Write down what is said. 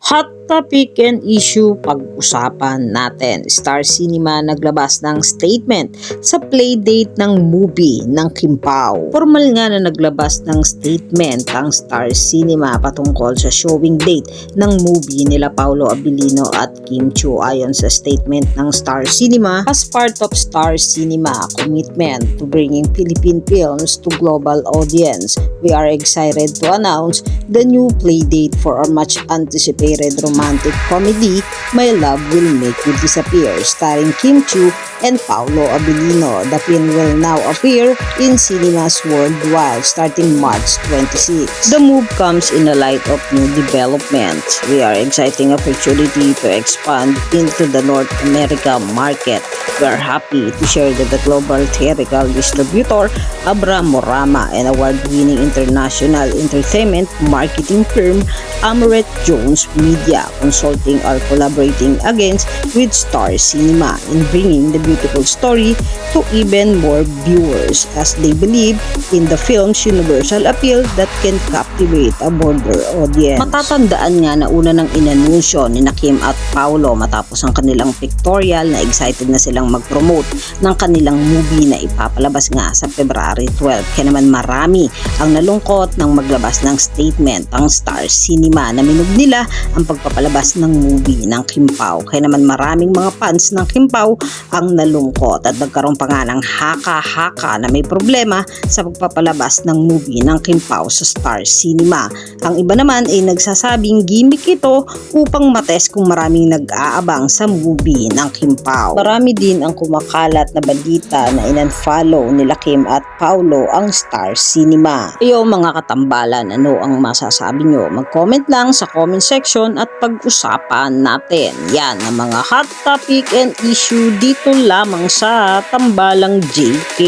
Hot topic and issue pag-usapan natin. Star Cinema naglabas ng statement sa playdate ng movie ng Kim Pao. Formal nga na naglabas ng statement ang Star Cinema patungkol sa showing date ng movie nila Paolo Abilino at Kim Chiu. Ayon sa statement ng Star Cinema, as part of Star Cinema commitment to bringing Philippine films to global audience, we are excited to announce the new playdate for our much anticipated romantic comedy My Love Will Make You Disappear, starring Kim Chiu and Paolo Abilino. The film will now appear in cinemas worldwide starting March 26. The move comes in the light of new developments. We are exciting opportunity to expand into the North America market. We are happy to share that the global theatrical distributor Abra Morama and award-winning international entertainment marketing firm Amaret Jones Media Consulting are collaborating against with Star Cinema in bringing the beautiful story to even more viewers, as they believe in the film's universal appeal that can captivate a broader audience. Matatandaan nga na una nang inanunsyo ni Kim at Paolo matapos ang kanilang pictorial na excited na silang mag-promote ng kanilang movie na ipapalabas nga sa February 12. Kaya naman marami ang nalungkot nang maglabas ng statement ang Star Cinema na minug nila ang pagpapalabas ng movie ng Kim Pao. Kaya naman maraming mga fans ng Kim Pao ang nalungkot at nagkaroon pa nga ng haka-haka na may problema sa pagpapalabas ng movie ng Kim Pao sa Star Cinema. Ang iba naman ay nagsasabing gimmick ito upang matest kung maraming nag-aabang sa movie ng Kim Pao. Marami din ang kumakalat na balita na in-unfollow nila Kim at Paolo ang Star Cinema. Iyo mga katambalan, ano ang masasabi nyo? Mag-comment lang sa comment section at pag-usapan natin. Yan ang mga hot topic and issue dito lamang sa Tambalang JK.